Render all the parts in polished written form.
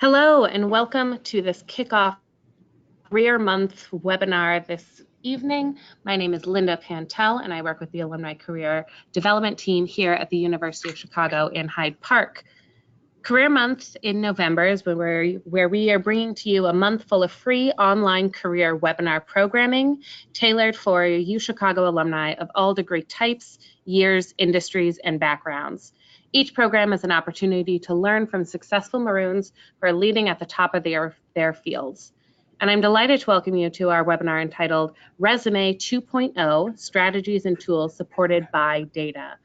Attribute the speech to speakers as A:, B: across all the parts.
A: Hello and welcome to this kickoff Career Month webinar this evening. My name is Linda Pantel and I work with the Alumni Career Development Team here at the University of Chicago in Hyde Park. Career Month in November is where we are bringing to you a month full of free online career webinar programming tailored for U Chicago alumni of all degree types, years, industries, and backgrounds. Each program is an opportunity to learn from successful Maroons who are leading at the top of their fields. And I'm delighted to welcome you to our webinar entitled Résumé 2.0, Strategies and Tools Supported by Data.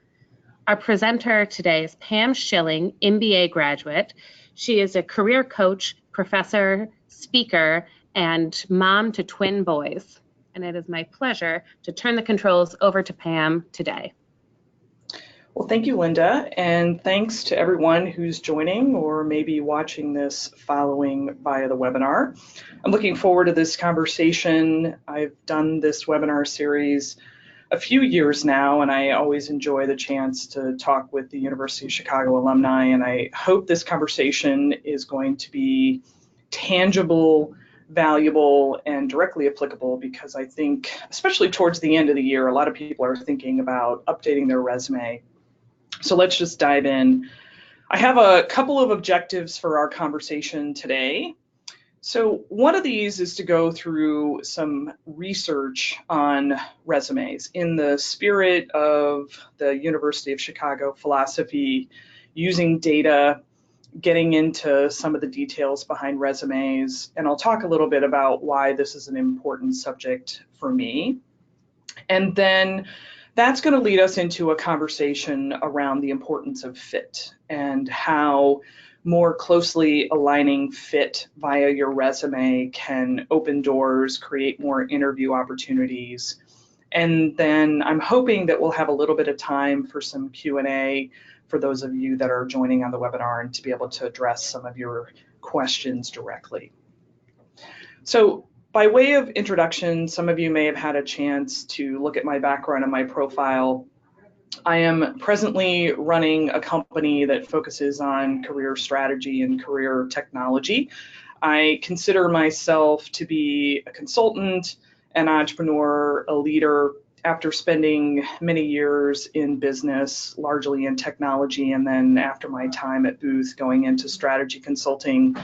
A: Our presenter today is Pam Schilling, MBA graduate. She is a career coach, professor, speaker, and mom to twin boys. And it is my pleasure to turn the controls over to Pam today.
B: Well, thank you, Linda, and thanks to everyone who's joining or maybe watching this following via the webinar. I'm looking forward to this conversation. I've done this webinar series a few years now, and I always enjoy the chance to talk with the University of Chicago alumni, and I hope this conversation is going to be tangible, valuable, and directly applicable, because I think, especially towards the end of the year, a lot of people are thinking about updating their resume. So let's just dive in. I have a couple of objectives for our conversation today. So one of these is to go through some research on resumes in the spirit of the University of Chicago philosophy, using data, getting into some of the details behind resumes, and I'll talk a little bit about why this is an important subject for me. And then that's going to lead us into a conversation around the importance of fit and how more closely aligning fit via your resume can open doors, create more interview opportunities. And then I'm hoping that we'll have a little bit of time for some Q&A for those of you that are joining on the webinar and to be able to address some of your questions directly. So by way of introduction, some of you may have had a chance to look at my background and my profile. I am presently running a company that focuses on career strategy and career technology. I consider myself to be a consultant, an entrepreneur, a leader, after spending many years in business, largely in technology, and then after my time at Booth going into strategy consulting.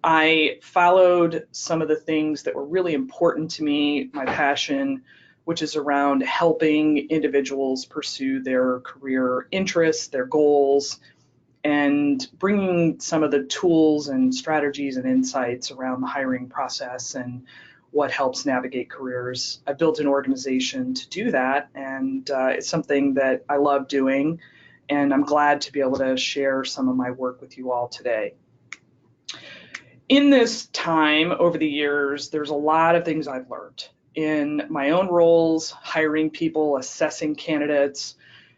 B: I followed some of the things that were really important to me, my passion, which is around helping individuals pursue their career interests, their goals, and bringing some of the tools and strategies and insights around the hiring process and what helps navigate careers. I built an organization to do that, and it's something that I love doing, and I'm glad to be able to share some of my work with you all today. In this time over the years, there's a lot of things I've learned in my own roles, hiring people, assessing candidates.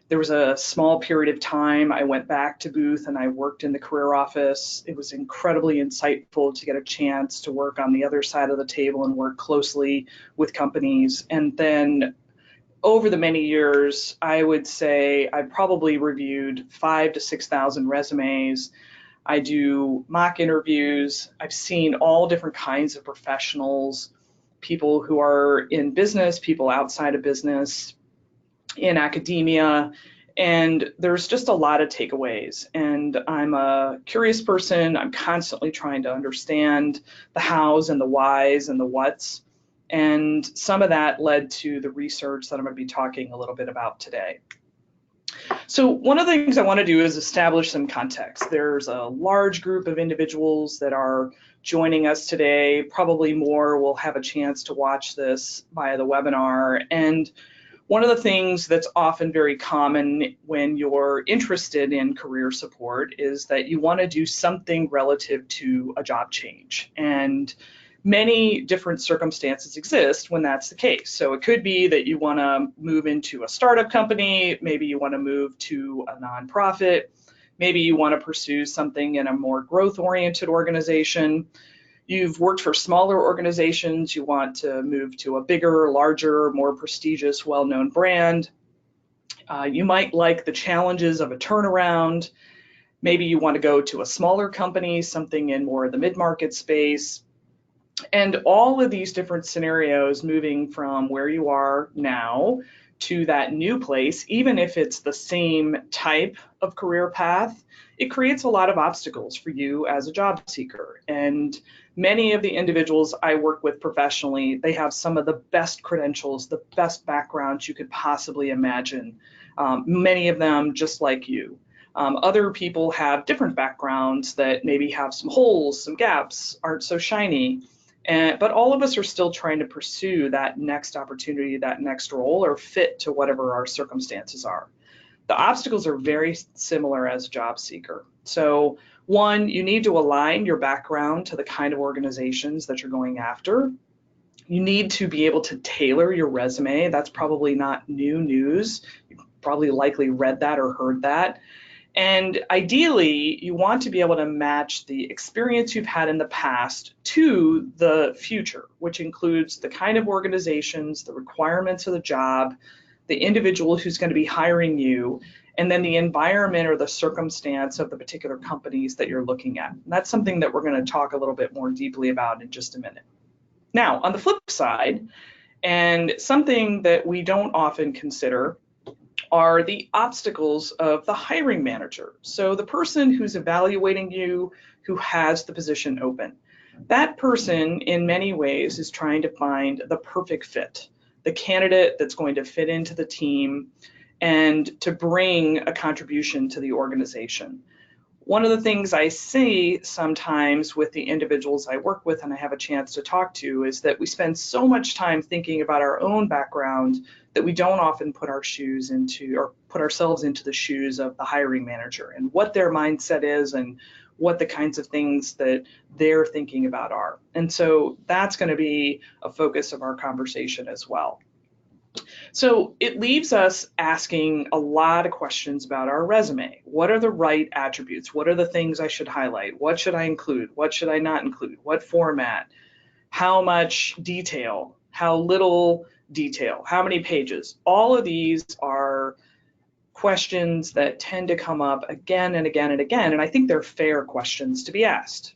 B: There was a small period of time I went back to Booth and I worked in the career office. It was incredibly insightful to get a chance to work on the other side of the table and work closely with companies. And then over the many years, I would say I probably reviewed 5,000 to 6,000 resumes. I do mock interviews. I've seen all different kinds of professionals, people who are in business, people outside of business, in academia, and there's just a lot of takeaways. And I'm a curious person. I'm constantly trying to understand the hows and the whys and the whats. And some of that led to the research that I'm going to be talking a little bit about today. So one of the things I want to do is establish some context. There's a large group of individuals that are joining us today. Probably more will have a chance to watch this via the webinar. And one of the things that's often very common when you're interested in career support is that you want to do something relative to a job change. And many different circumstances exist when that's the case. So it could be that you want to move into a startup company, maybe you want to move to a nonprofit, maybe you want to pursue something in a more growth-oriented organization. You've worked for smaller organizations, you want to move to a bigger, larger, more prestigious, well-known brand. You might like the challenges of a turnaround. Maybe you want to go to a smaller company, something in more of the mid-market space. And all of these different scenarios moving from where you are now to that new place, even if it's the same type of career path, it creates a lot of obstacles for you as a job seeker. And many of the individuals I work with professionally, they have some of the best credentials, the best backgrounds you could possibly imagine. Many of them just like you. Other people have different backgrounds that maybe have some holes, some gaps, aren't so shiny. But all of us are still trying to pursue that next opportunity, that next role, or fit to whatever our circumstances are. The obstacles are very similar as a job seeker. So one, you need to align your background to the kind of organizations that you're going after. You need to be able to tailor your resume. That's probably not new news. You've probably likely read that or heard that. And ideally, you want to be able to match the experience you've had in the past to the future, which includes the kind of organizations, the requirements of the job, the individual who's going to be hiring you, and then the environment or the circumstance of the particular companies that you're looking at. And that's something that we're going to talk a little bit more deeply about in just a minute. Now, on the flip side, and something that we don't often consider, are the obstacles of the hiring manager. So the person who's evaluating you, who has the position open. That person, in many ways, is trying to find the perfect fit, the candidate that's going to fit into the team and to bring a contribution to the organization. One of the things I see sometimes with the individuals I work with and I have a chance to talk to is that we spend so much time thinking about our own background that we don't often put our shoes into or put ourselves into the shoes of the hiring manager and what their mindset is and what the kinds of things that they're thinking about are. And so that's going to be a focus of our conversation as well. So it leaves us asking a lot of questions about our resume. What are the right attributes? What are the things I should highlight? What should I include? What should I not include? What format? How much detail? How little detail? How many pages? All of these are questions that tend to come up again and again and again, and I think they're fair questions to be asked.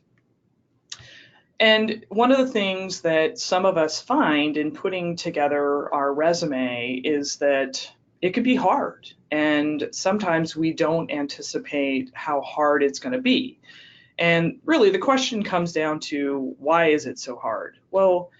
B: And one of the things that some of us find in putting together our resume is that it could be hard. And sometimes we don't anticipate how hard it's going to be. And really, the question comes down to, why is it so hard? Well,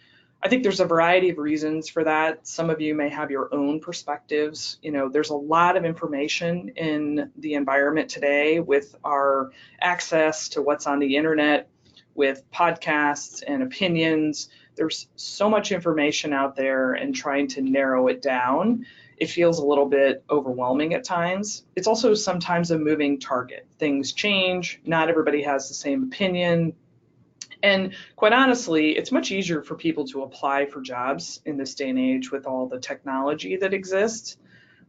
B: I think there's a variety of reasons for that. Some of you may have your own perspectives. You know, there's a lot of information in the environment today with our access to what's on the internet, with podcasts and opinions. There's so much information out there, and trying to narrow it down, it feels a little bit overwhelming at times. It's also sometimes a moving target. Things change, not everybody has the same opinion. And quite honestly, it's much easier for people to apply for jobs in this day and age with all the technology that exists.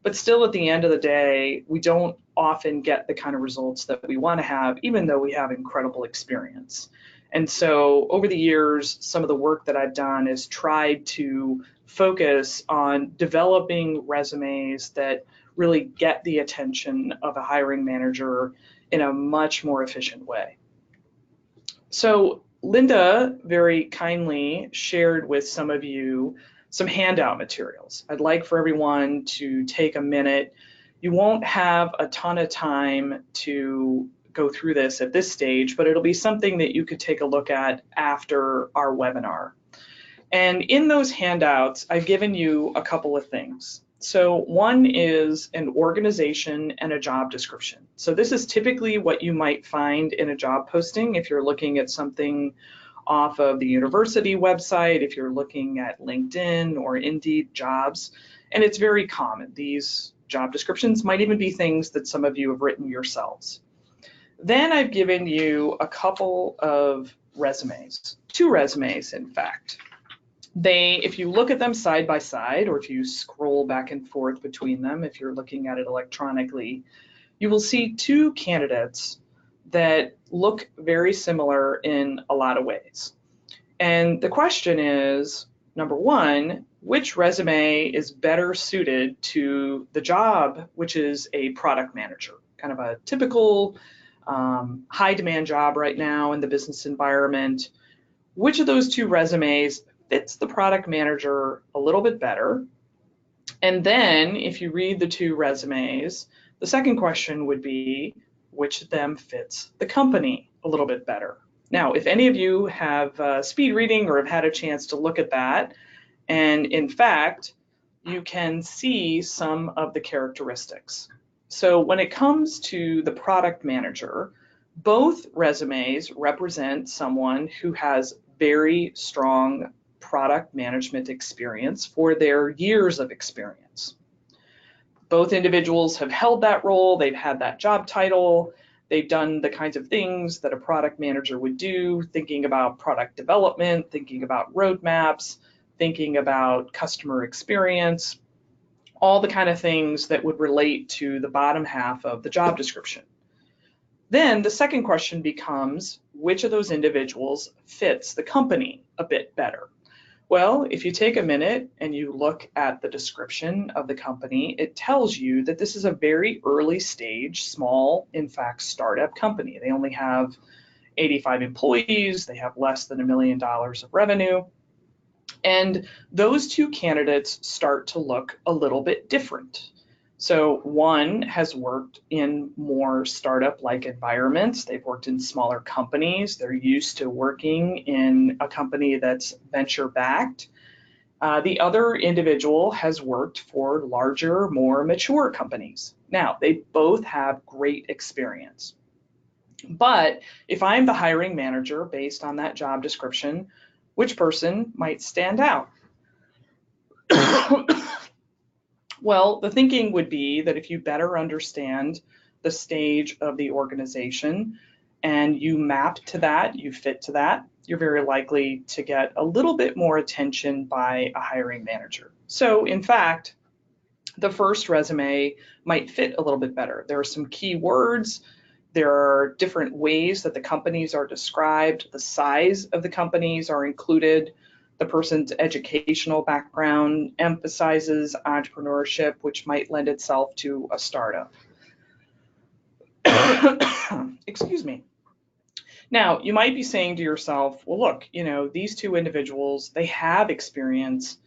B: But still, at the end of the day, we don't often get the kind of results that we want to have, even though we have incredible experience. And so over the years, some of the work that I've done is tried to focus on developing resumes that really get the attention of a hiring manager in a much more efficient way. So Linda very kindly shared with some of you some handout materials. I'd like for everyone to take a minute. You won't have a ton of time to go through this at this stage, but it'll be something that you could take a look at after our webinar. And in those handouts, I've given you a couple of things. So one is an organization and a job description. So this is typically what you might find in a job posting if you're looking at something off of the university website, if you're looking at LinkedIn or Indeed jobs, and it's very common. These job descriptions might even be things that some of you have written yourselves. Then I've given you a couple of resumes, 2 resumes in fact. If you look at them side by side, or if you scroll back and forth between them, if you're looking at it electronically, you will see 2 candidates that look very similar in a lot of ways. And the question is, number one, which resume is better suited to the job, which is a product manager, kind of a typical high demand job right now in the business environment. Which of those two resumes fits the product manager a little bit better? And then if you read the two resumes, the second question would be, which of them fits the company a little bit better? Now, if any of you have speed reading or have had a chance to look at that, and in fact, you can see some of the characteristics. So when it comes to the product manager, both resumes represent someone who has very strong product management experience for their years of experience. Both individuals have held that role, they've had that job title, they've done the kinds of things that a product manager would do, thinking about product development, thinking about roadmaps, thinking about customer experience, all the kind of things that would relate to the bottom half of the job description. Then the second question becomes, which of those individuals fits the company a bit better? Well, if you take a minute and you look at the description of the company, it tells you that this is a very early stage, small, in fact, startup company. They only have 85 employees, they have less than $1 million of revenue. And those two candidates start to look a little bit different. So one has worked in more startup-like environments. They've worked in smaller companies. They're used to working in a company that's venture-backed. The other individual has worked for larger, more mature companies. Now, they both have great experience. But if I'm the hiring manager based on that job description, which person might stand out? Well, the thinking would be that if you better understand the stage of the organization and you map to that, you fit to that, you're very likely to get a little bit more attention by a hiring manager. So in fact, the first resume might fit a little bit better. There are some key words. There are different ways that the companies are described. The size of the companies are included. The person's educational background emphasizes entrepreneurship, which might lend itself to a startup. Excuse me. Now, you might be saying to yourself, well, look, these two individuals, they have experience,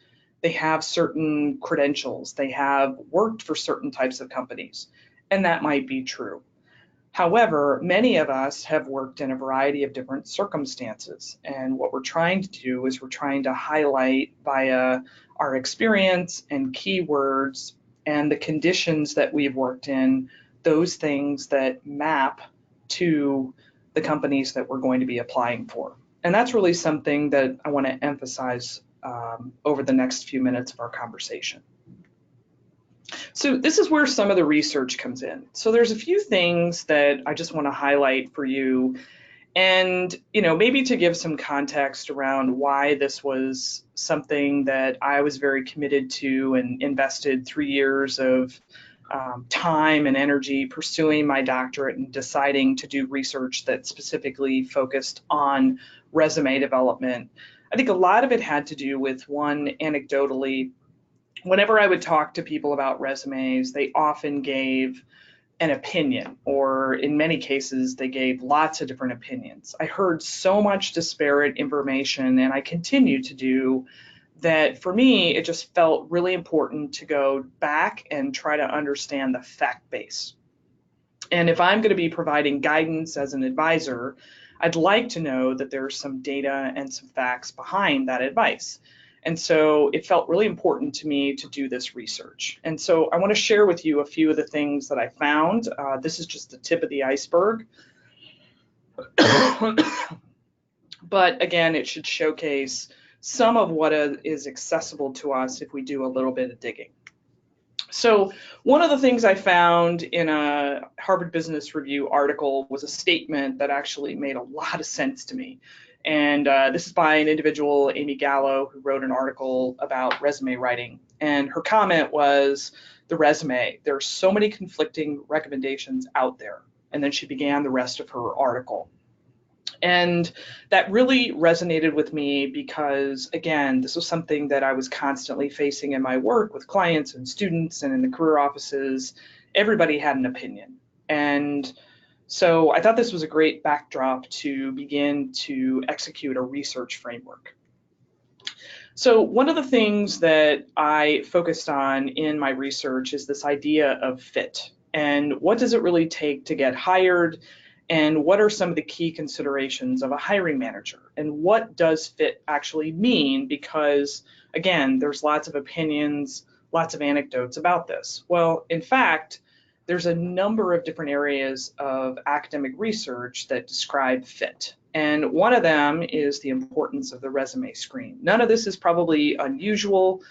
B: they have certain credentials, they have worked for certain types of companies, and that might be true. However, many of us have worked in a variety of different circumstances, and what we're trying to do is we're trying to highlight via our experience and keywords and the conditions that we've worked in, those things that map to the companies that we're going to be applying for. And that's really something that I want to emphasize over the next few minutes of our conversation. So this is where some of the research comes in. So there's a few things that I just want to highlight for you, and maybe to give some context around why this was something that I was very committed to and invested 3 years of time and energy pursuing my doctorate and deciding to do research that specifically focused on resume development. I think a lot of it had to do with, one, anecdotally, whenever I would talk to people about resumes, they often gave an opinion, or in many cases, they gave lots of different opinions. I heard so much disparate information, and I continue to do, that for me, it just felt really important to go back and try to understand the fact base. And if I'm going to be providing guidance as an advisor, I'd like to know that there's some data and some facts behind that advice. And so it felt really important to me to do this research. And so I want to share with you a few of the things that I found. This is just the tip of the iceberg. But again, it should showcase some of what is accessible to us if we do a little bit of digging. So one of the things I found in a Harvard Business Review article was a statement that actually made a lot of sense to me. And this is by an individual, Amy Gallo, who wrote an article about resume writing. And her comment was, the resume, there are so many conflicting recommendations out there. And then she began the rest of her article. And that really resonated with me because, again, this was something that I was constantly facing in my work with clients and students and in the career offices. Everybody had an opinion. And So I thought this was a great backdrop to begin to execute a research framework. So one of the things that I focused on in my research is this idea of fit. And what does it really take to get hired? And what are some of the key considerations of a hiring manager? And what does fit actually mean? Because again, there's lots of opinions, lots of anecdotes about this. Well, in fact, there's a number of different areas of academic research that describe fit. And one of them is the importance of the resume screen. None of this is probably unusual.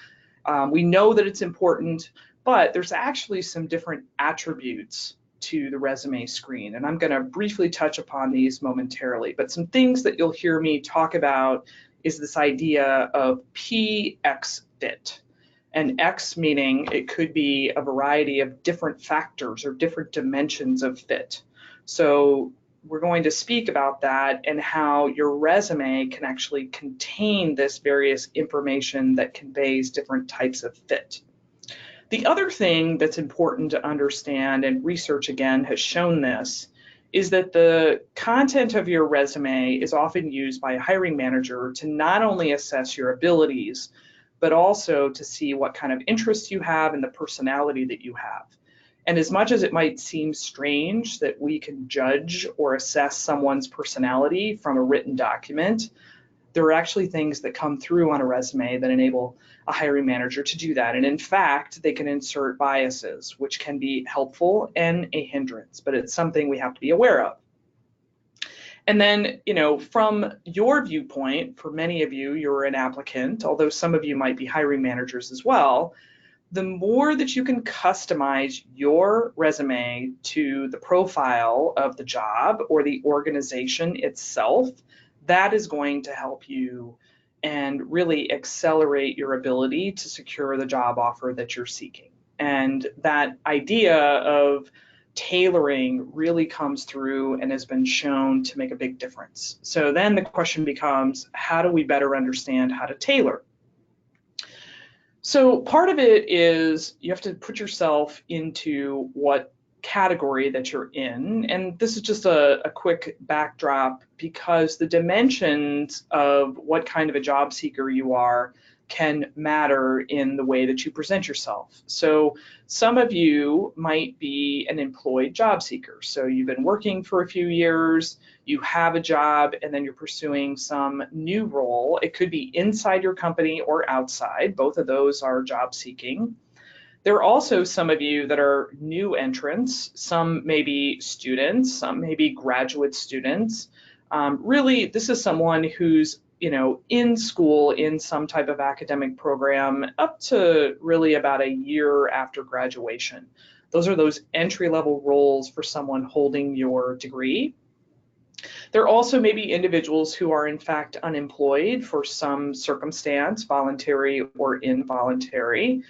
B: We know that it's important, but there's actually some different attributes to the resume screen. And I'm going to briefly touch upon these momentarily, but some things that you'll hear me talk about is this idea of PX fit. And X meaning it could be a variety of different factors or different dimensions of fit. So we're going to speak about that and how your resume can actually contain this various information that conveys different types of fit. The other thing that's important to understand, and research again has shown this, is that the content of your resume is often used by a hiring manager to not only assess your abilities, but also to see what kind of interests you have and the personality that you have. And as much as it might seem strange that we can judge or assess someone's personality from a written document, there are actually things that come through on a resume that enable a hiring manager to do that. And in fact, they can insert biases, which can be helpful and a hindrance, but it's something we have to be aware of. And then, from your viewpoint, for many of you, you're an applicant, although some of you might be hiring managers as well. The more that you can customize your resume to the profile of the job or the organization itself, that is going to help you and really accelerate your ability to secure the job offer that you're seeking. And that idea of tailoring really comes through and has been shown to make a big difference. So then the question becomes, how do we better understand how to tailor? So part of it is you have to put yourself into what category that you're in. And this is just a quick backdrop because the dimensions of what kind of a job seeker you are can matter in the way that you present yourself. So some of you might be an employed job seeker. So you've been working for a few years, you have a job, and then you're pursuing some new role. It could be inside your company or outside. Both of those are job seeking. There are also some of you that are new entrants. Some may be students, some may be graduate students. Really, this is someone who's in school in some type of academic program up to really about a year after graduation. Those are those entry-level roles for someone holding your degree. There also may be individuals who are in fact unemployed for some circumstance, voluntary or involuntary,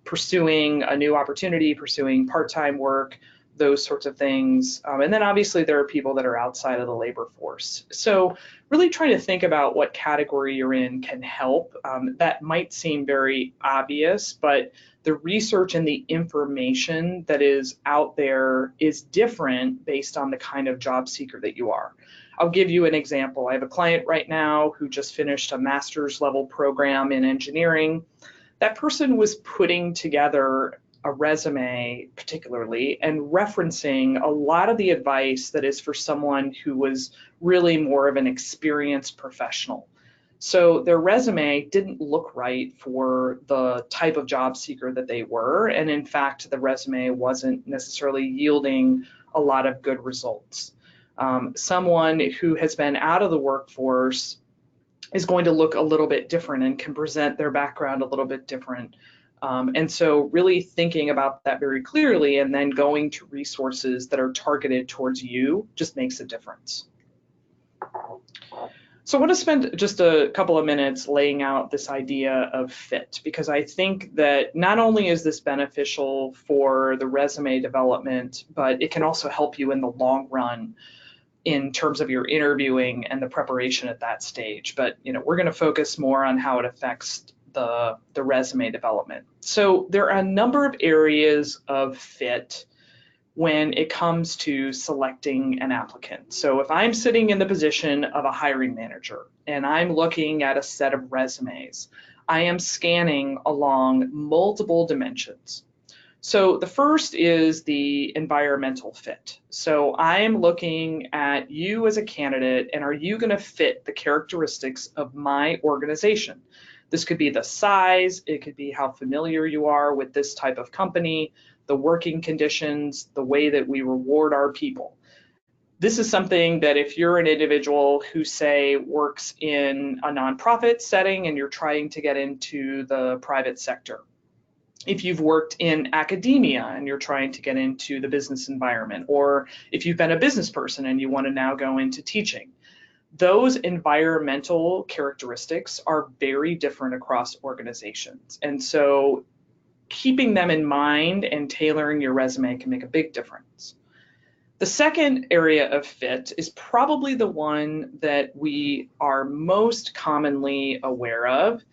B: pursuing a new opportunity, pursuing part-time work, those sorts of things. And then obviously there are people that are outside of the labor force. So really trying to think about what category you're in can help. That might seem very obvious, but the research and the information that is out there is different based on the kind of job seeker that you are. I'll give you an example. I have a client right now who just finished a master's level program in engineering. That person was putting together a resume particularly and referencing a lot of the advice that is for someone who was really more of an experienced professional. So their resume didn't look right for the type of job seeker that they were. And in fact, the resume wasn't necessarily yielding a lot of good results. Someone who has been out of the workforce is going to look a little bit different and can present their background a little bit different. And so really thinking about that very clearly and then going to resources that are targeted towards you just makes a difference. So I want to spend just a couple of minutes laying out this idea of fit, because I think that not only is this beneficial for the resume development, but it can also help you in the long run in terms of your interviewing and the preparation at that stage. But we're going to focus more on how it affects the resume development. So there are a number of areas of fit when it comes to selecting an applicant. So if I'm sitting in the position of a hiring manager and I'm looking at a set of resumes, I am scanning along multiple dimensions. So the first is the environmental fit. So I am looking at you as a candidate, and are you going to fit the characteristics of my organization? This could be the size, it could be how familiar you are with this type of company, the working conditions, the way that we reward our people. This is something that if you're an individual who, say, works in a nonprofit setting and you're trying to get into the private sector, if you've worked in academia and you're trying to get into the business environment, or if you've been a business person and you want to now go into teaching, those environmental characteristics are very different across organizations. And so keeping them in mind and tailoring your resume can make a big difference. The second area of fit is probably the one that we are most commonly aware of,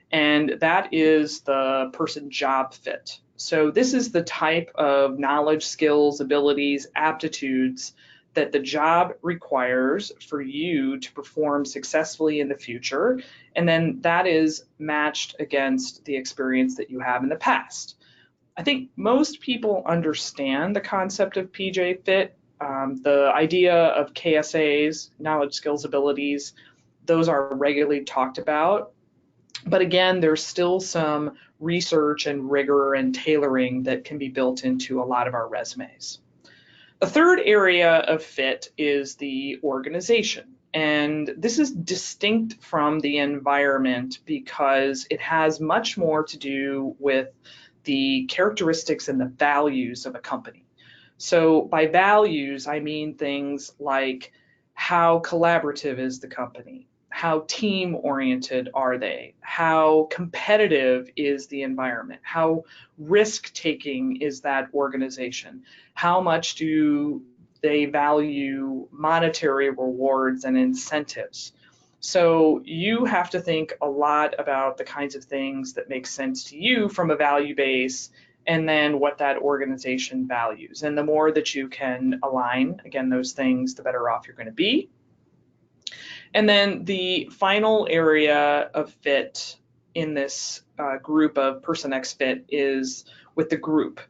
B: and that is the person job fit. So this is the type of knowledge, skills, abilities, aptitudes that the job requires for you to perform successfully in the future, and then that is matched against the experience that you have in the past. I think most people understand the concept of PJ fit. The idea of KSAs, knowledge, skills, abilities, those are regularly talked about. But again, there's still some research and rigor and tailoring that can be built into a lot of our resumes. The third area of fit is the organization. And this is distinct from the environment because it has much more to do with the characteristics and the values of a company. So by values, I mean things like how collaborative is the company? How team-oriented are they? How competitive is the environment? How risk-taking is that organization? How much do they value monetary rewards and incentives? So you have to think a lot about the kinds of things that make sense to you from a value base, and then what that organization values. And the more that you can align, again, those things, the better off you're going to be. And then the final area of fit in this group of Person X fit is with the group.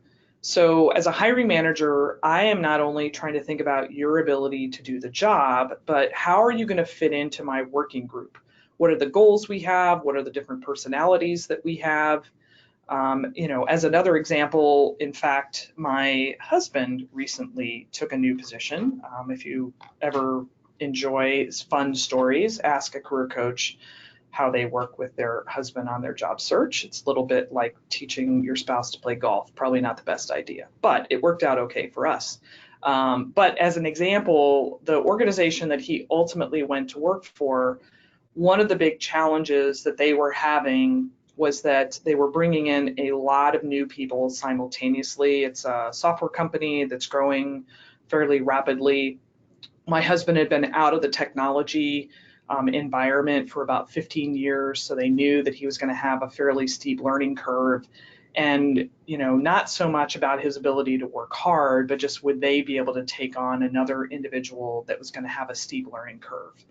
B: So as a hiring manager, I am not only trying to think about your ability to do the job, but how are you going to fit into my working group? What are the goals we have? What are the different personalities that we have? As another example, in fact, my husband recently took a new position. If you ever enjoy fun stories, ask a career coach how they work with their husband on their job search. It's a little bit like teaching your spouse to play golf, probably not the best idea, but it worked out okay for us. But as an example, the organization that he ultimately went to work for, one of the big challenges that they were having was that they were bringing in a lot of new people simultaneously. It's a software company that's growing fairly rapidly. My husband had been out of the technology environment for about 15 years, so they knew that he was going to have a fairly steep learning curve. And, not so much about his ability to work hard, but just would they be able to take on another individual that was going to have a steep learning curve.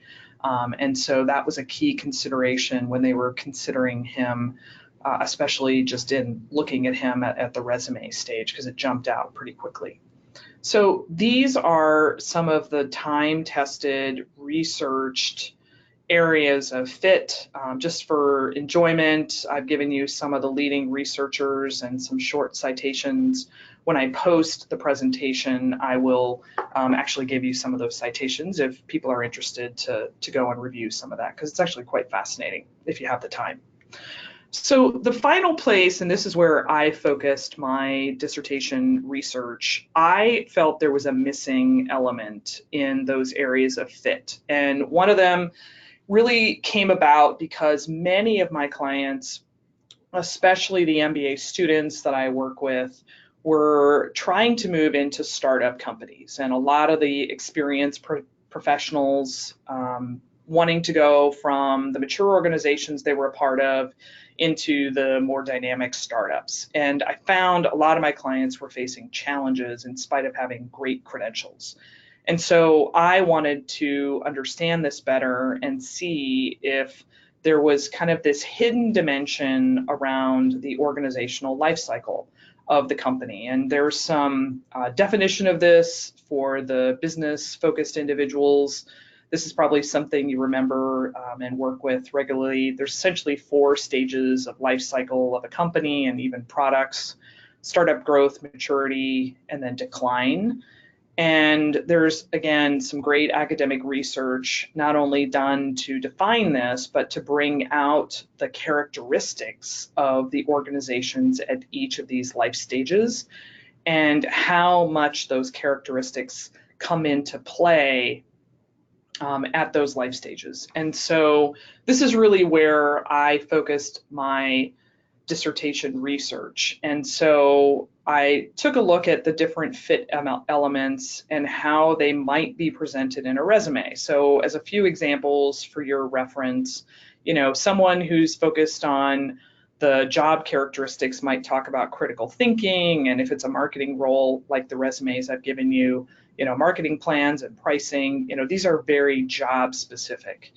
B: And so that was a key consideration when they were considering him, especially just in looking at him at the resume stage, because it jumped out pretty quickly. So these are some of the time-tested, researched areas of fit. Just for enjoyment, I've given you some of the leading researchers and some short citations. When I post the presentation, I will actually give you some of those citations if people are interested to go and review some of that, because it's actually quite fascinating if you have the time. So the final place, and this is where I focused my dissertation research, I felt there was a missing element in those areas of fit. And one of them really came about because many of my clients, especially the MBA students that I work with, were trying to move into startup companies. And a lot of the experienced professionals wanting to go from the mature organizations they were a part of into the more dynamic startups. And I found a lot of my clients were facing challenges in spite of having great credentials. And so I wanted to understand this better and see if there was kind of this hidden dimension around the organizational life cycle of the company. And there's some definition of this for the business-focused individuals. This is probably something you remember and work with regularly. There's essentially 4 stages of life cycle of a company and even products: startup, growth, maturity, and then decline. And there's, again, some great academic research, not only done to define this, but to bring out the characteristics of the organizations at each of these life stages and how much those characteristics come into play at those life stages. And so this is really where I focused my dissertation research. And so I took a look at the different fit elements and how they might be presented in a resume. So as a few examples for your reference, someone who's focused on the job characteristics might talk about critical thinking, and if it's a marketing role, like the resumes I've given you, marketing plans and pricing, these are very job specific.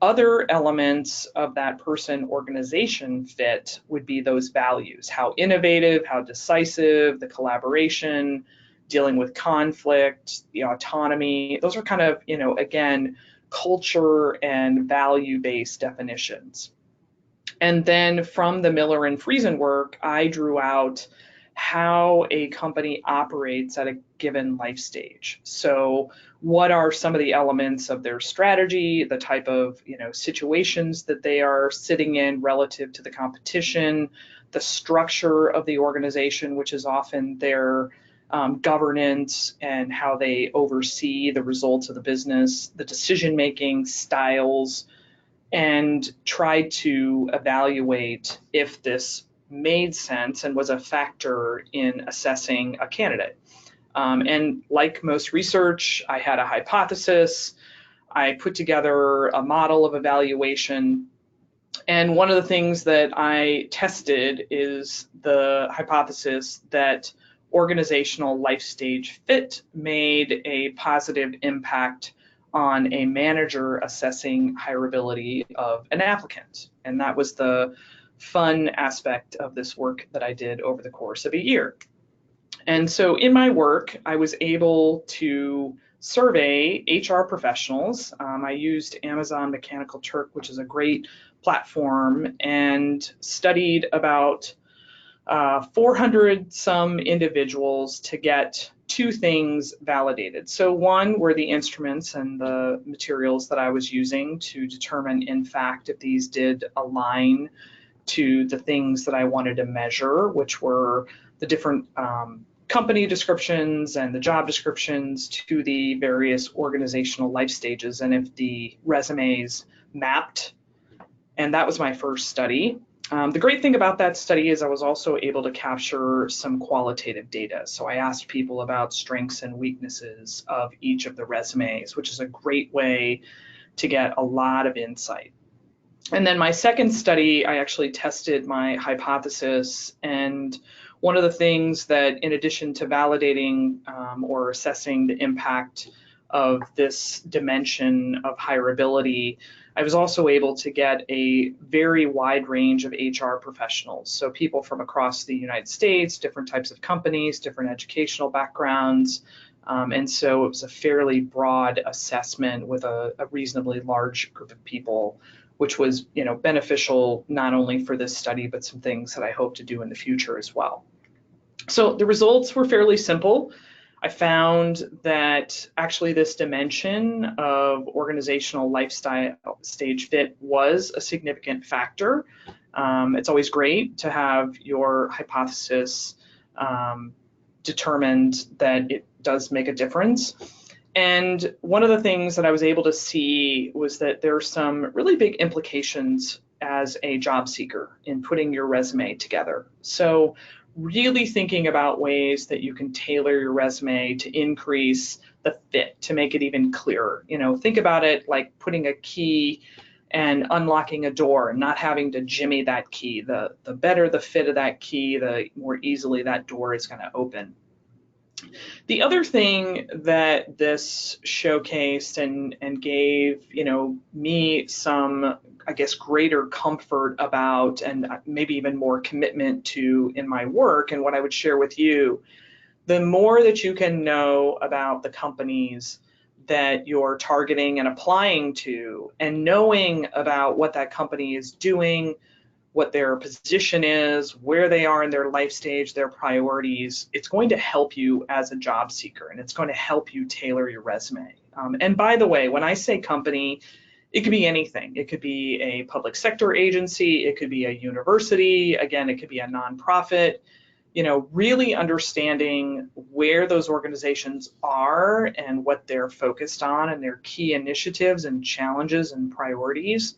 B: Other elements of that person-organization fit would be those values: how innovative, how decisive, the collaboration, dealing with conflict, the autonomy. Those are kind of, again, culture and value-based definitions. And then from the Miller and Friesen work, I drew out how a company operates at a given life stage. So what are some of the elements of their strategy, the type of situations that they are sitting in relative to the competition, the structure of the organization, which is often their governance and how they oversee the results of the business, the decision-making styles, and tried to evaluate if this made sense and was a factor in assessing a candidate. And like most research, I had a hypothesis. I put together a model of evaluation. And one of the things that I tested is the hypothesis that organizational life stage fit made a positive impact on a manager assessing hireability of an applicant. And that was the fun aspect of this work that I did over the course of a year. And so in my work, I was able to survey HR professionals. I used Amazon Mechanical Turk, which is a great platform, and studied about 400 some individuals to get 2 things validated. So one were the instruments and the materials that I was using to determine, in fact, if these did align to the things that I wanted to measure, which were the different company descriptions and the job descriptions to the various organizational life stages, and if the resumes mapped. And that was my first study. The great thing about that study is I was also able to capture some qualitative data. So I asked people about strengths and weaknesses of each of the resumes, which is a great way to get a lot of insight. And then my second study, I actually tested my hypothesis. And one of the things that, in addition to validating or assessing the impact of this dimension of hireability, I was also able to get a very wide range of HR professionals. So people from across the United States, different types of companies, different educational backgrounds. And so it was a fairly broad assessment with a reasonably large group of people, which was beneficial not only for this study, but some things that I hope to do in the future as well. So the results were fairly simple. I found that actually this dimension of organizational lifestyle stage fit was a significant factor. It's always great to have your hypothesis determined that it does make a difference. And one of the things that I was able to see was that there are some really big implications as a job seeker in putting your resume together. So really thinking about ways that you can tailor your resume to increase the fit to make it even clearer. Think about it like putting a key and unlocking a door and not having to jimmy that key. The better the fit of that key, the more easily that door is going to open. The other thing that this showcased and gave, me some, I guess, greater comfort about, and maybe even more commitment to in my work, and what I would share with you, the more that you can know about the companies that you're targeting and applying to, and knowing about what that company is doing, what their position is, where they are in their life stage, their priorities, it's going to help you as a job seeker, and it's going to help you tailor your resume. And by the way, when I say company, it could be anything. It could be a public sector agency, it could be a university, again, it could be a nonprofit. Really understanding where those organizations are and what they're focused on and their key initiatives and challenges and priorities,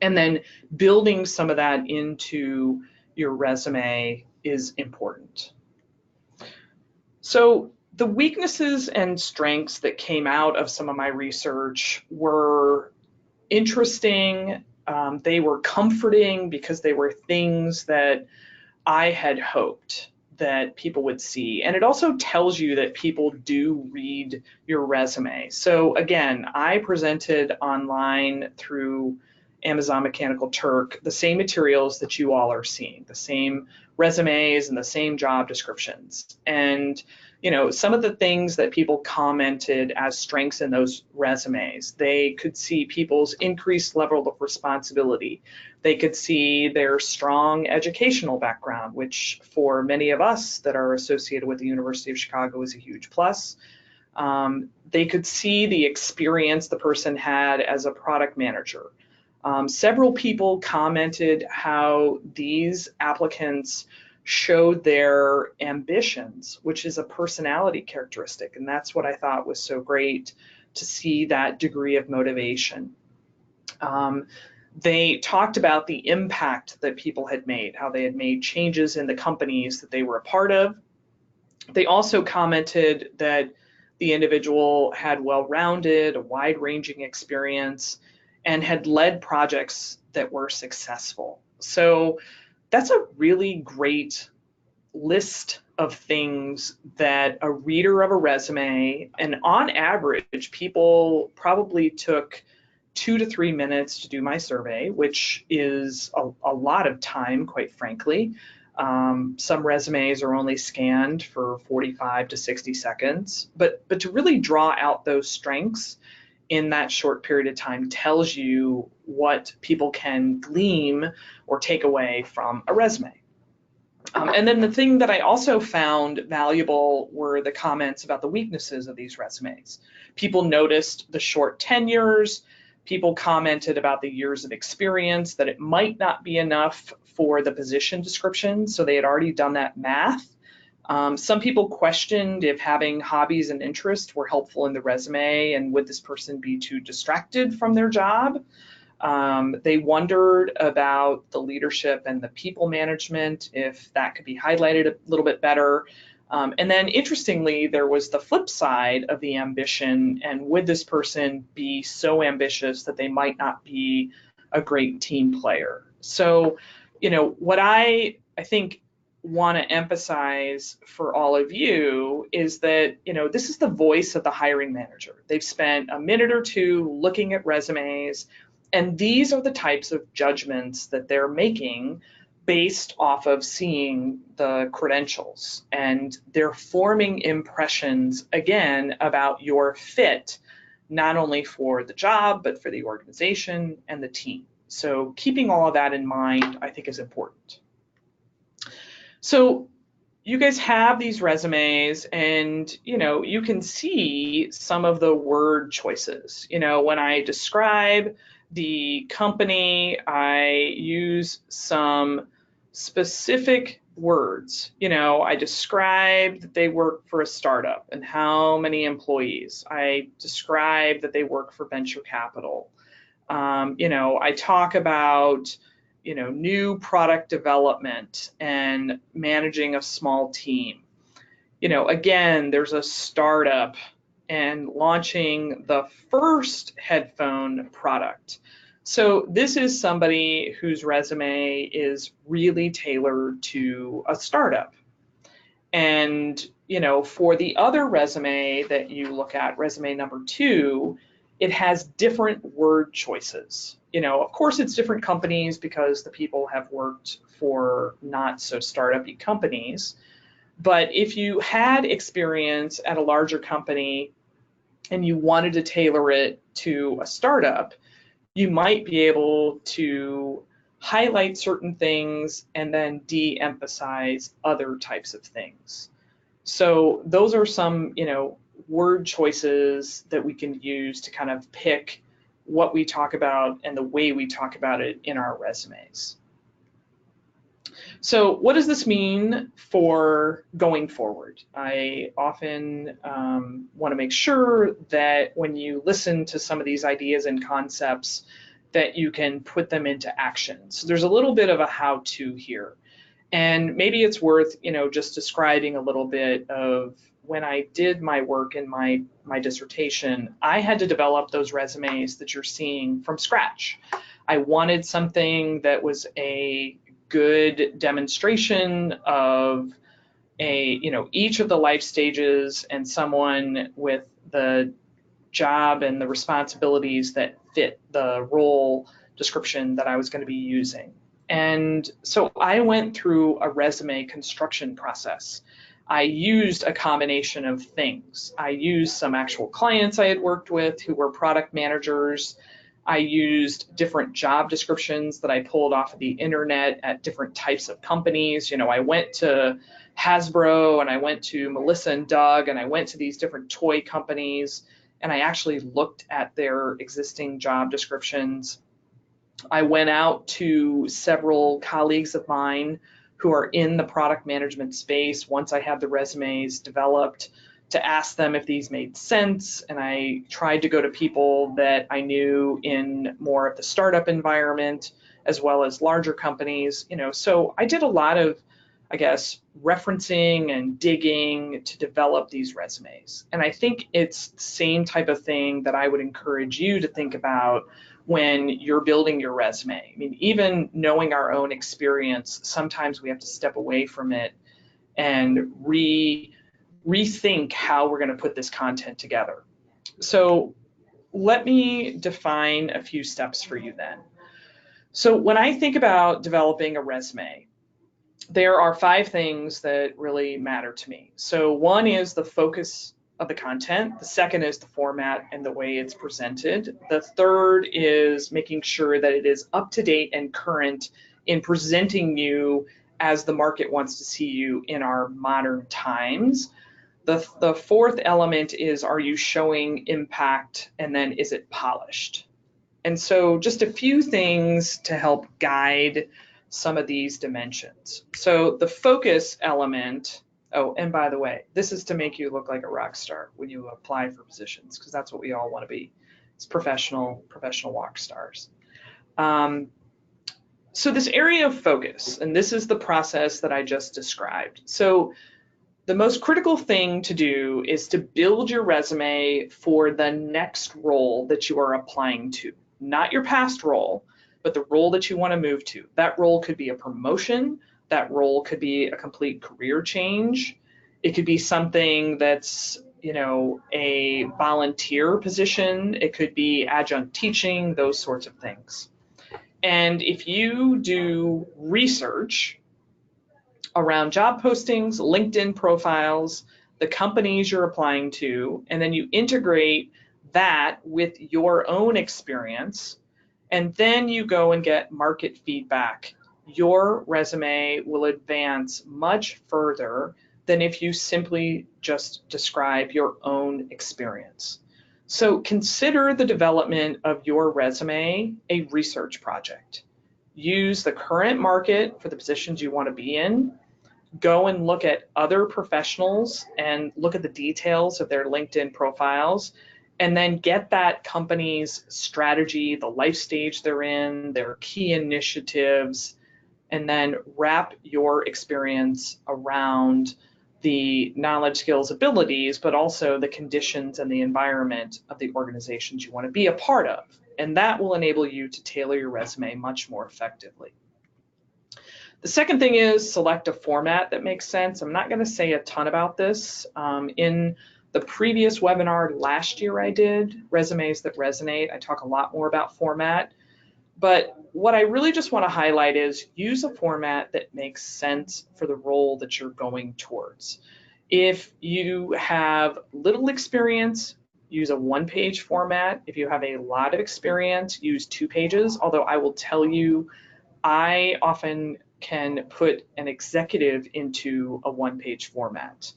B: and then building some of that into your resume is important. So the weaknesses and strengths that came out of some of my research were interesting. They were comforting because they were things that I had hoped that people would see. And it also tells you that people do read your resume. So again, I presented online through Amazon Mechanical Turk the same materials that you all are seeing, the same resumes and the same job descriptions. And some of the things that people commented as strengths in those resumes, they could see people's increased level of responsibility. They could see their strong educational background, which for many of us that are associated with the University of Chicago is a huge plus. They could see the experience the person had as a product manager. Several people commented how these applicants showed their ambitions, which is a personality characteristic. And that's what I thought was so great, to see that degree of motivation. They talked about the impact that people had made, how they had made changes in the companies that they were a part of. They also commented that the individual had well-rounded, a wide-ranging experience, and had led projects that were successful. So that's a really great list of things that a reader of a resume, and on average, people probably took 2 to 3 minutes to do my survey, which is a lot of time, quite frankly. Some resumes are only scanned for 45 to 60 seconds, but to really draw out those strengths in that short period of time tells you what people can glean or take away from a resume. And then the thing that I also found valuable were the comments about the weaknesses of these resumes. People noticed the short tenures. People commented about the years of experience, that it might not be enough for the position description, so they had already done that math. Some people questioned if having hobbies and interests were helpful in the resume, and would this person be too distracted from their job? They wondered about the leadership and the people management, if that could be highlighted a little bit better. And then interestingly, there was the flip side of the ambition, and would this person be so ambitious that they might not be a great team player? So, what I think want to emphasize for all of you is that, this is the voice of the hiring manager. They've spent a minute or two looking at resumes, and these are the types of judgments that they're making based off of seeing the credentials, and they're forming impressions, again, about your fit, not only for the job, but for the organization and the team. So keeping all of that in mind, I think, is important. So you guys have these resumes, and you can see some of the word choices. When I describe the company, I use some specific words. I describe that they work for a startup and how many employees. I describe that they work for venture capital. I talk about new product development and managing a small team. Again, there's a startup and launching the first headphone product. So this is somebody whose resume is really tailored to a startup. And, you know, for the other resume that you look at, resume number 2, it has different word choices. You know, of course it's different companies because the people have worked for not so startup-y companies. But if you had experience at a larger company and you wanted to tailor it to a startup, you might be able to highlight certain things and then de-emphasize other types of things. So those are some, you know, word choices that we can use to kind of pick what we talk about and the way we talk about it in our resumes. So what does this mean for going forward? I often want to make sure that when you listen to some of these ideas and concepts, that you can put them into action. So there's a little bit of a how-to here. And maybe it's worth, you know, just describing a little bit of when I did my work in my dissertation, I had to develop those resumes that you're seeing from scratch. I wanted something that was a good demonstration of each of the life stages and someone with the job and the responsibilities that fit the role description that I was going to be using. And so I went through a resume construction process. I used a combination of things. I used some actual clients I had worked with who were product managers. I used different job descriptions that I pulled off of the internet at different types of companies. You know, I went to Hasbro and I went to Melissa and Doug and I went to these different toy companies and I actually looked at their existing job descriptions. I went out to several colleagues of mine who are in the product management space once I had the resumes developed to ask them if these made sense. And I tried to go to people that I knew in more of the startup environment as well as larger companies. You know, so I did a lot of, I guess, referencing and digging to develop these resumes. And I think it's the same type of thing that I would encourage you to think about when you're building your resume. I mean, even knowing our own experience, sometimes we have to step away from it and rethink how we're going to put this content together. So let me define a few steps for you then. So when I think about developing a resume, there are 5 things that really matter to me. So one is the focus of the content. The second is the format and the way it's presented. The third is making sure that it is up to date and current in presenting you as the market wants to see you in our modern times. The fourth element is, are you showing impact, and then is it polished? And so just a few things to help guide some of these dimensions. So the focus element, oh, and by the way, this is to make you look like a rock star when you apply for positions, because that's what we all want to be. It's professional rock stars. So this area of focus, and this is the process that I just described. So the most critical thing to do is to build your resume for the next role that you are applying to, not your past role, but the role that you want to move to. That role could be a promotion. That role could be a complete career change. It could be something that's, you know, a volunteer position. It could be adjunct teaching, those sorts of things. And if you do research around job postings, LinkedIn profiles, the companies you're applying to, and then you integrate that with your own experience, and then you go and get market feedback, your resume will advance much further than if you simply just describe your own experience. So consider the development of your resume a research project. Use the current market for the positions you want to be in. Go and look at other professionals and look at the details of their LinkedIn profiles, and then get that company's strategy, the life stage they're in, their key initiatives, and then wrap your experience around the knowledge, skills, abilities, but also the conditions and the environment of the organizations you want to be a part of. And that will enable you to tailor your resume much more effectively. The second thing is select a format that makes sense. I'm not going to say a ton about this. In the previous webinar last year I did, Resumes That Resonate, I talk a lot more about format. But what I really just want to highlight is use a format that makes sense for the role that you're going towards. If you have little experience, use a one-page format. If you have a lot of experience, use 2 pages. Although I will tell you, I often can put an executive into a one-page format,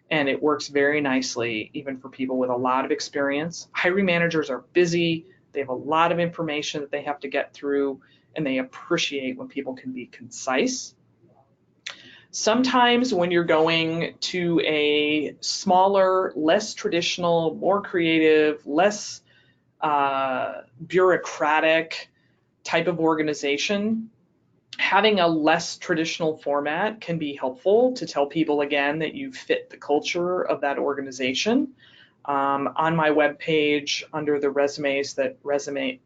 B: and it works very nicely even for people with a lot of experience. Hiring managers are busy. They have a lot of information that they have to get through, and they appreciate when people can be concise. Sometimes when you're going to a smaller, less traditional, more creative, less bureaucratic type of organization, having a less traditional format can be helpful to tell people again that you fit the culture of that organization. On my webpage, under the Resumes That Resonate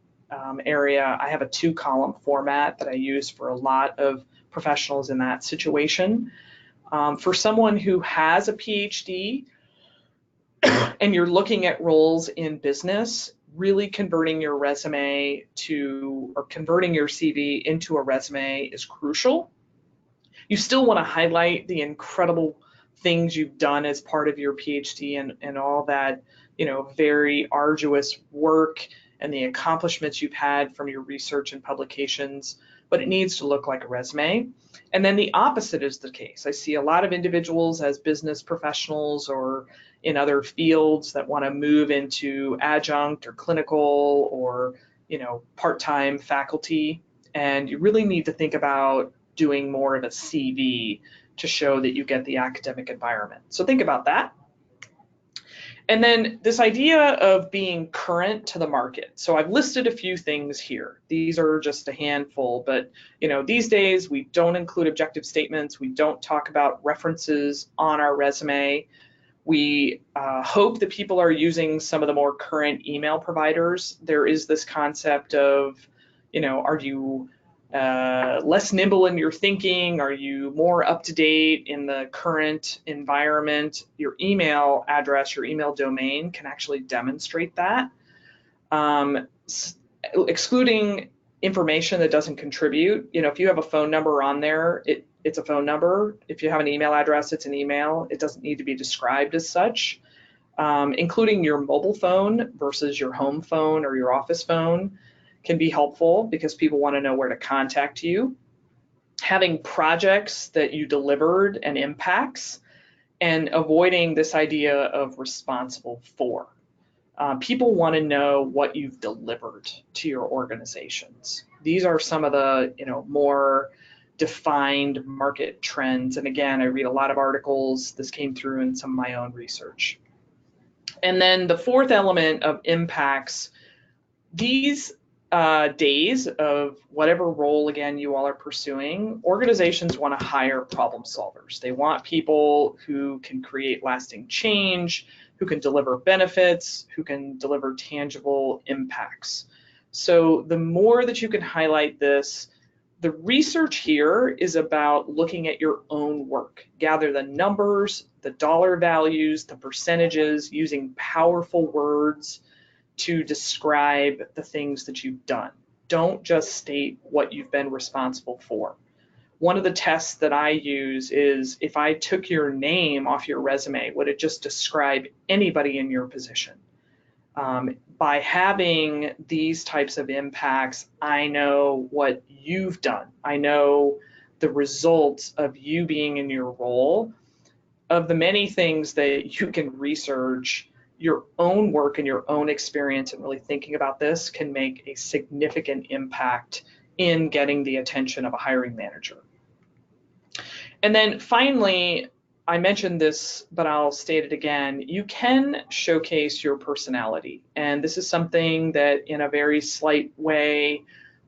B: area, I have a 2-column format that I use for a lot of professionals in that situation. For someone who has a PhD and you're looking at roles in business, really converting your resume to, or converting your CV into a resume is crucial. You still want to highlight the incredible things you've done as part of your PhD and all that, very arduous work and the accomplishments you've had from your research and publications, but it needs to look like a resume. And then the opposite is the case. I see a lot of individuals as business professionals or in other fields that want to move into adjunct or clinical or, part-time faculty. And you really need to think about doing more of a CV to show that you get the academic environment. So think about that. And then this idea of being current to the market. So I've listed a few things here. These are just a handful, but these days we don't include objective statements. We don't talk about references on our resume. We hope that people are using some of the more current email providers. There is this concept of, are you less nimble in your thinking? Are you more up to date in the current environment? Your email address, your email domain can actually demonstrate that. Excluding information that doesn't contribute. If you have a phone number on there, it's a phone number. If you have an email address, it's an email. It doesn't need to be described as such. Including your mobile phone versus your home phone or your office phone can be helpful because people want to know where to contact you. Having projects that you delivered and impacts, and avoiding this idea of responsible for. People want to know what you've delivered to your organizations. These are some of the more defined market trends. And again, I read a lot of articles. This came through in some of my own research. And then the fourth element of impacts, these days of whatever role, again, you all are pursuing, organizations want to hire problem solvers. They want people who can create lasting change, who can deliver benefits, who can deliver tangible impacts. So the more that you can highlight this, the research here is about looking at your own work. Gather the numbers, the dollar values, the percentages, using powerful words to describe the things that you've done. Don't just state what you've been responsible for. One of the tests that I use is if I took your name off your resume, would it just describe anybody in your position? By having these types of impacts, I know what you've done. I know the results of you being in your role. Of the many things that you can research, your own work and your own experience and really thinking about this can make a significant impact in getting the attention of a hiring manager. And then finally, I mentioned this, but I'll state it again, you can showcase your personality. And this is something that in a very slight way,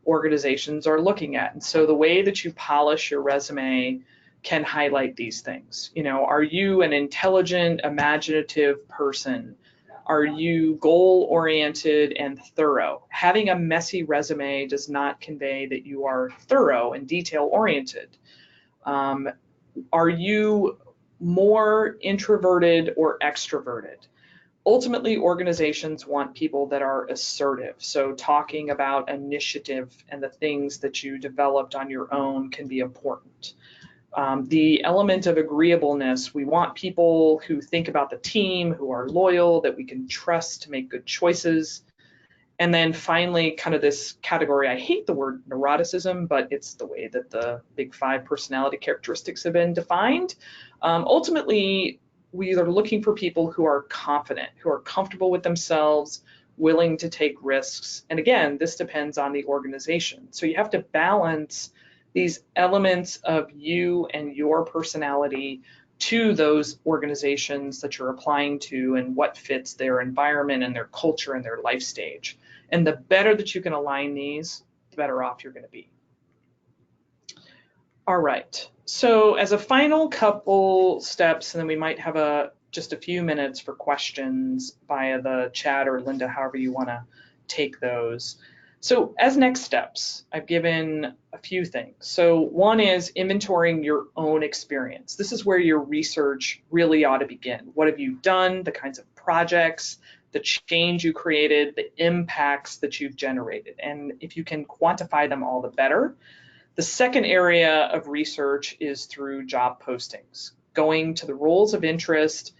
B: organizations are looking at. And so the way that you polish your resume can highlight these things. You know, are you an intelligent, imaginative person? Are you goal-oriented and thorough? Having a messy resume does not convey that you are thorough and detail-oriented. Are you more introverted or extroverted? Ultimately, organizations want people that are assertive. So talking about initiative and the things that you developed on your own can be important. The element of agreeableness, we want people who think about the team, who are loyal, that we can trust to make good choices. And then finally, kind of this category, I hate the word neuroticism, but it's the way that the big 5 personality characteristics have been defined. Ultimately, we are looking for people who are confident, who are comfortable with themselves, willing to take risks. And again, this depends on the organization. So you have to balance these elements of you and your personality to those organizations that you're applying to and what fits their environment and their culture and their life stage. And the better that you can align these, the better off you're going to be. All right, so as a final couple steps, and then we might have just a few minutes for questions via the chat or Linda, however you want to take those. So as next steps, I've given a few things. So one is inventorying your own experience. This is where your research really ought to begin. What have you done, the kinds of projects, the change you created, the impacts that you've generated. And if you can quantify them all, the better. The second area of research is through job postings, going to the roles of interest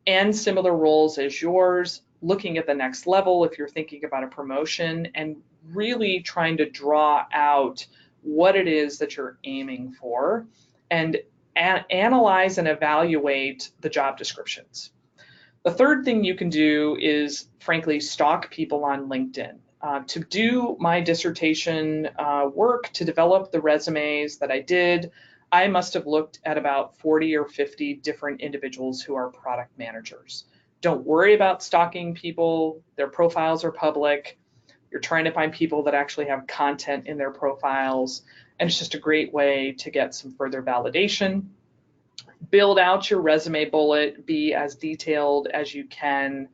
B: and similar roles as yours, looking at the next level if you're thinking about a promotion, and really trying to draw out what it is that you're aiming for and analyze and evaluate the job descriptions. The third thing you can do is, frankly, stalk people on LinkedIn. To do my dissertation work, to develop the resumes that I did, I must have looked at about 40 or 50 different individuals who are product managers. Don't worry about stalking people. Their profiles are public. You're trying to find people that actually have content in their profiles, and it's just a great way to get some further validation. Build out your resume bullet, be as detailed as you can,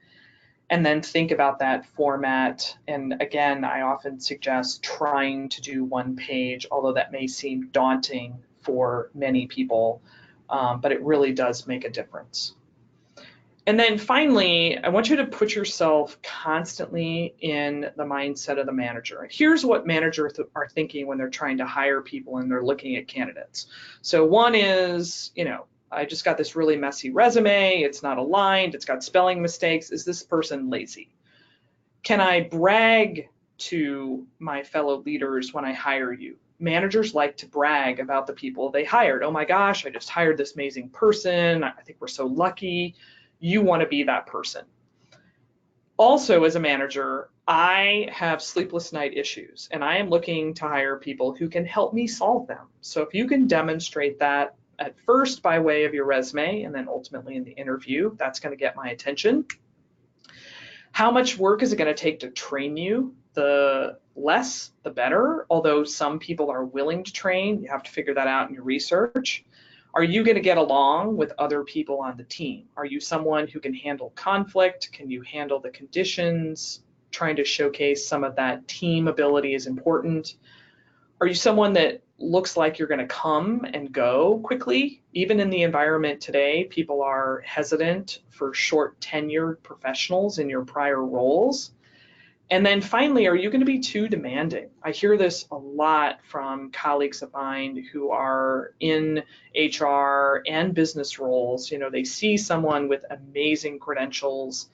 B: and then think about that format. And again, I often suggest trying to do 1 page, although that may seem daunting for many people, but it really does make a difference. And then finally, I want you to put yourself constantly in the mindset of the manager. Here's what managers are thinking when they're trying to hire people and they're looking at candidates. So one is, you know, I just got this really messy resume, it's not aligned, it's got spelling mistakes, is this person lazy? Can I brag to my fellow leaders when I hire you? Managers like to brag about the people they hired. Oh my gosh, I just hired this amazing person, I think we're so lucky. You want to be that person. Also, as a manager, I have sleepless night issues, and I am looking to hire people who can help me solve them. So if you can demonstrate that at first by way of your resume and then ultimately in the interview, that's going to get my attention. How much work is it going to take to train you? The less, the better. Although some people are willing to train, you have to figure that out in your research. Are you going to get along with other people on the team? Are you someone who can handle conflict? Can you handle the conditions? Trying to showcase some of that team ability is important. Are you someone that looks like you're going to come and go quickly? Even in the environment today, people are hesitant for short tenured professionals in your prior roles. And then finally, are you going to be too demanding? I hear this a lot from colleagues of mine who are in HR and business roles. You know, they see someone with amazing credentials.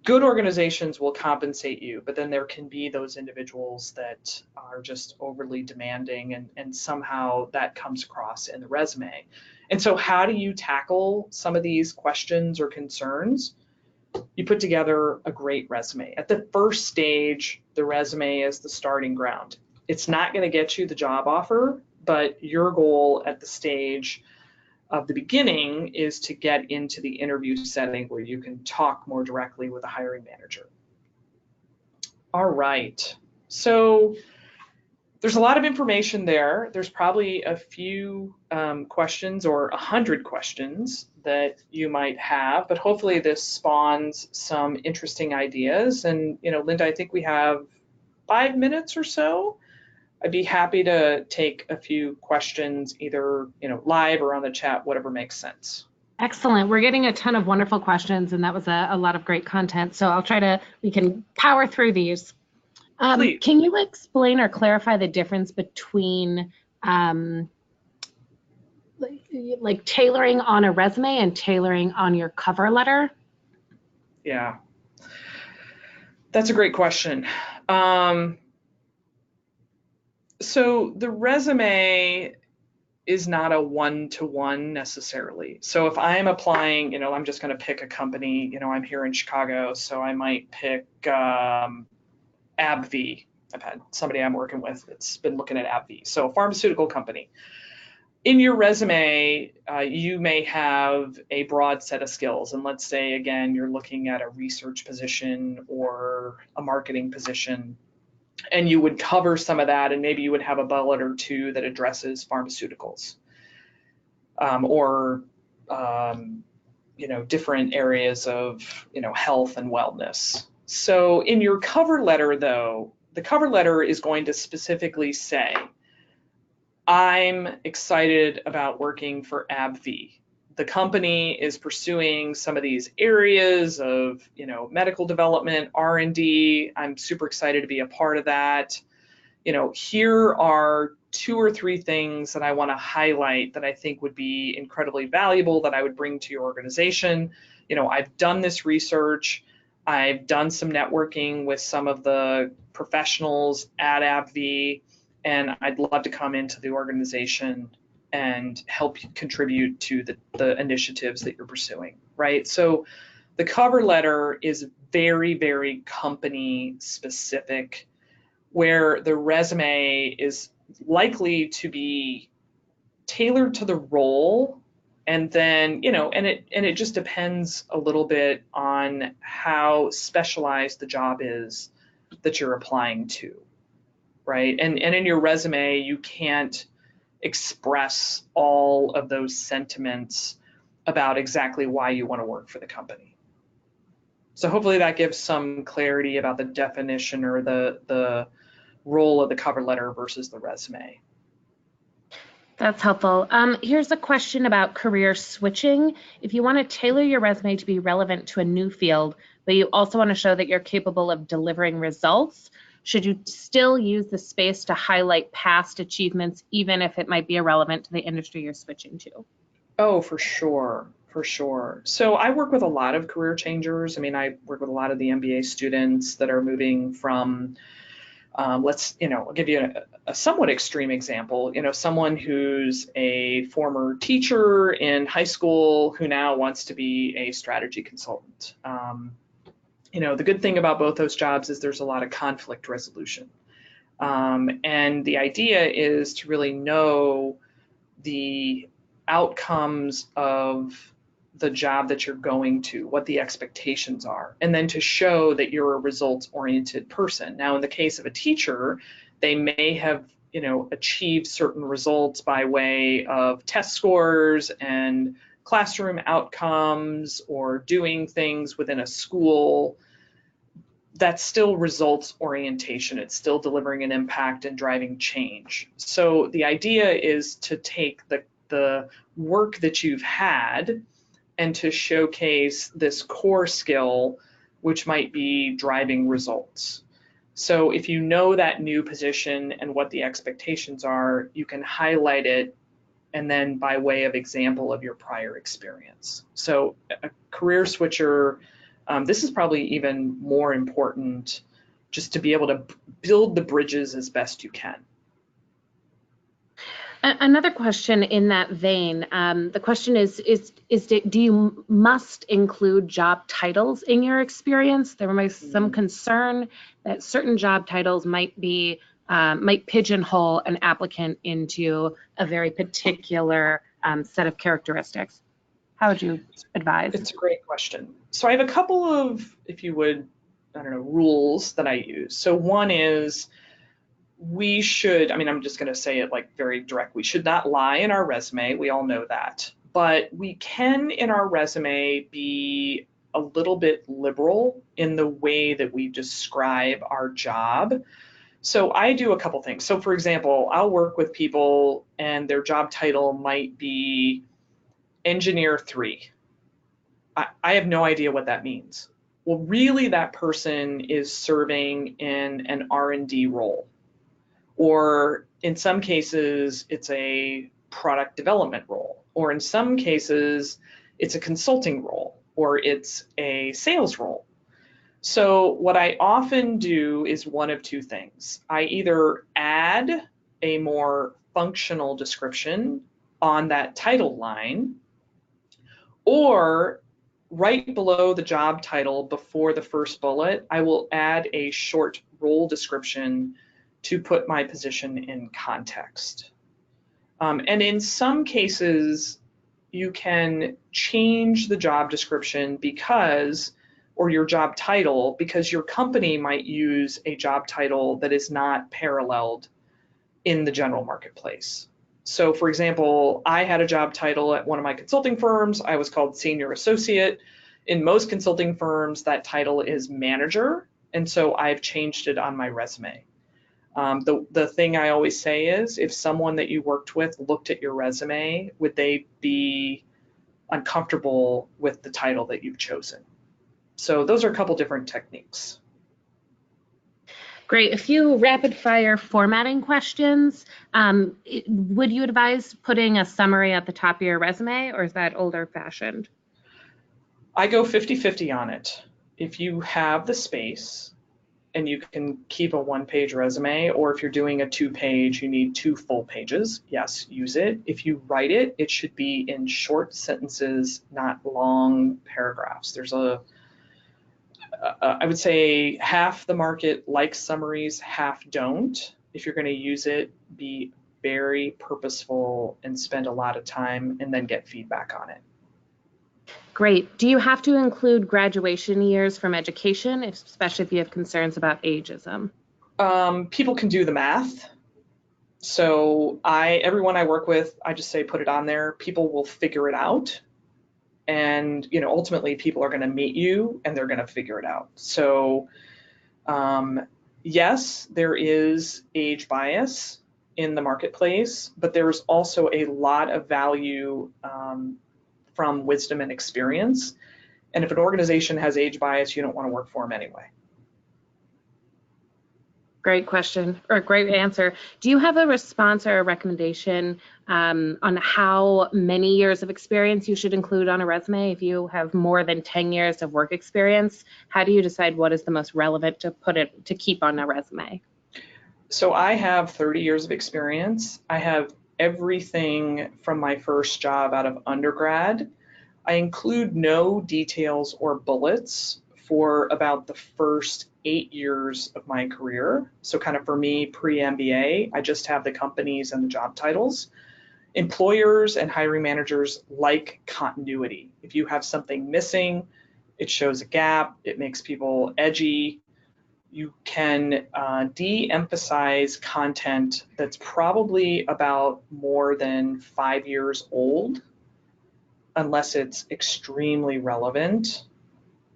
B: Good organizations will compensate you, but then there can be those individuals that are just overly demanding, and somehow that comes across in the resume. And so how do you tackle some of these questions or concerns? You put together a great resume. At the first stage, the resume is the starting ground. It's not going to get you the job offer, but your goal at the stage of the beginning is to get into the interview setting where you can talk more directly with a hiring manager. All right, so There's a lot of information there. There's probably a few questions or 100 questions that you might have, but hopefully this spawns some interesting ideas. And, Linda, I think we have 5 minutes or so. I'd be happy to take a few questions either, live or on the chat, whatever makes sense.
A: Excellent. We're getting a ton of wonderful questions, and that was a lot of great content. So we can power through these. Can you explain or clarify the difference between like tailoring on a resume and tailoring on your cover letter?
B: Yeah, that's a great question. So the resume is not a one-to-one necessarily. So if I'm applying, I'm just going to pick a company, I'm here in Chicago, so I might pick AbbVie. I've had somebody I'm working with that's been looking at AbbVie, so a pharmaceutical company. In your resume, you may have a broad set of skills, and let's say, again, you're looking at a research position or a marketing position, and you would cover some of that, and maybe you would have a bullet or two that addresses pharmaceuticals or different areas of health and wellness. So in your cover letter, though, the cover letter is going to specifically say, I'm excited about working for AbbVie. The company is pursuing some of these areas of, medical development, R&D. I'm super excited to be a part of that. Here are 2 or 3 things that I want to highlight that I think would be incredibly valuable that I would bring to your organization. I've done this research. I've done some networking with some of the professionals at AbbVie, and I'd love to come into the organization and help contribute to the initiatives that you're pursuing, right? So the cover letter is very, very company specific, where the resume is likely to be tailored to the role. And then, and it just depends a little bit on how specialized the job is that you're applying to, right? And in your resume, you can't express all of those sentiments about exactly why you want to work for the company. So hopefully that gives some clarity about the definition or the role of the cover letter versus the resume.
A: That's helpful. Here's a question about career switching. If you want to tailor your resume to be relevant to a new field, but you also want to show that you're capable of delivering results, should you still use the space to highlight past achievements, even if it might be irrelevant to the industry you're switching to?
B: Oh, for sure. For sure. So I work with a lot of career changers. I work with a lot of the MBA students that are moving from, I'll give you a somewhat extreme example, someone who's a former teacher in high school who now wants to be a strategy consultant. The good thing about both those jobs is there's a lot of conflict resolution. And the idea is to really know the outcomes of the job that you're going to, what the expectations are, and then to show that you're a results-oriented person. Now, in the case of a teacher, they may have, achieved certain results by way of test scores and classroom outcomes or doing things within a school. That's still results orientation. It's still delivering an impact and driving change. So the idea is to take the work that you've had and to showcase this core skill, which might be driving results. So if you know that new position and what the expectations are, you can highlight it, and then by way of example of your prior experience. So a career switcher, this is probably even more important, just to be able to build the bridges as best you can.
A: Another question in that vein, the question is do you must include job titles in your experience? There was some concern that certain job titles might pigeonhole an applicant into a very particular set of characteristics. How would you advise?
B: It's a great question. So I have a couple of, if you would, rules that I use. So one is, we should, I mean, I'm just going to say it like very direct. We should not lie in our resume. We all know that. But we can in our resume be a little bit liberal in the way that we describe our job. So I do a couple things. So for example, I'll work with people and their job title might be engineer 3. I have no idea what that means. Well, really that person is serving in an R&D role. Or in some cases, it's a product development role. Or in some cases, it's a consulting role, or it's a sales role. So what I often do is one of two things. I either add a more functional description on that title line, or right below the job title, before the first bullet, I will add a short role description to put my position in context. And in some cases, you can change the job description because, or your job title, because your company might use a job title that is not paralleled in the general marketplace. So for example, I had a job title at one of my consulting firms. I was called senior associate. In most consulting firms, that title is manager. And so I've changed it on my resume. The thing I always say is, if someone that you worked with looked at your resume, would they be uncomfortable with the title that you've chosen? So those are a couple different techniques.
A: Great. A few rapid fire formatting questions. Would you advise putting a summary at the top of your resume, or is that older fashioned?
B: I go 50-50 on it. If you have the space and you can keep a 1-page resume, or if you're doing a 2-page, you need 2 full pages, yes, use it. If you write it, it should be in short sentences, not long paragraphs. There's I would say half the market likes summaries, half don't. If you're going to use it, be very purposeful and spend a lot of time and then get feedback on it.
A: Great. Do you have to include graduation years from education, especially if you have concerns about ageism?
B: People can do the math. So everyone I work with, I just say put it on there. People will figure it out. And ultimately people are going to meet you and they're going to figure it out. So yes, there is age bias in the marketplace, but there's also a lot of value from wisdom and experience. And if an organization has age bias, you don't want to work for them anyway.
A: Great question, or great answer. Do you have a response or a recommendation on how many years of experience you should include on a resume? If you have more than 10 years of work experience, how do you decide what is the most relevant to keep on a resume?
B: So I have 30 years of experience. I have everything from my first job out of undergrad. I include no details or bullets for about the first 8 years of my career. So kind of for me, pre-MBA, I just have the companies and the job titles. Employers and hiring managers like continuity. If you have something missing, it shows a gap, it makes people edgy. You can de-emphasize content that's probably about more than 5 years old, unless it's extremely relevant.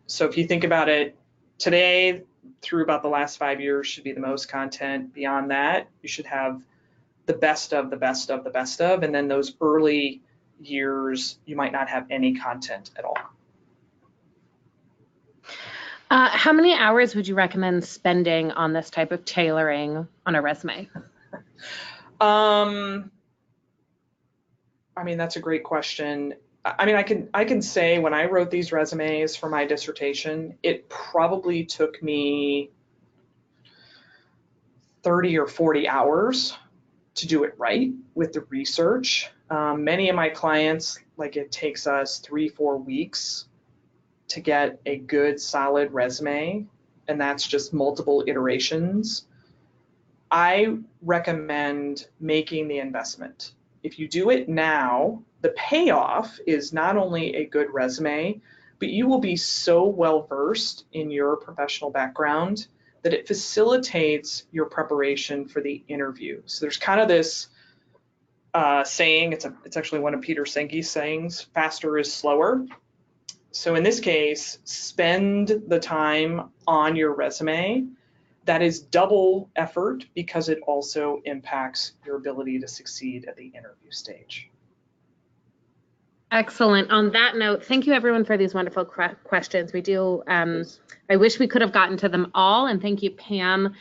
B: So if you think about it, today through about the last 5 years should be the most content. Beyond that, you should have the best of the best of the best of, and then those early years, you might not have any content at all.
A: How many hours would you recommend spending on this type of tailoring on a resume?
B: I mean, that's a great question. I mean, I can say when I wrote these resumes for my dissertation, it probably took me 30 or 40 hours to do it right with the research. Many of my clients, like it takes us 3-4 weeks to get a good solid resume, and that's just multiple iterations. I recommend making the investment. If you do it now, the payoff is not only a good resume, but you will be so well versed in your professional background that it facilitates your preparation for the interview. So there's kind of this saying, it's actually one of Peter Senke's sayings, faster is slower. So in this case, spend the time on your resume. That is double effort because it also impacts your ability to succeed at the interview stage.
A: Excellent. On that note, thank you everyone for these wonderful questions. We do, I wish we could have gotten to them all, and thank you, Pam,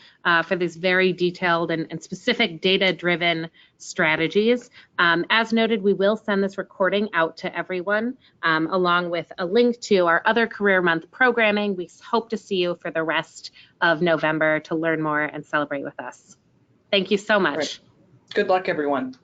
A: for these very detailed and specific data-driven strategies. As noted, we will send this recording out to everyone, along with a link to our other Career Month programming. We hope to see you for the rest of November to learn more and celebrate with us. Thank you so much.
B: Right. Good luck, everyone.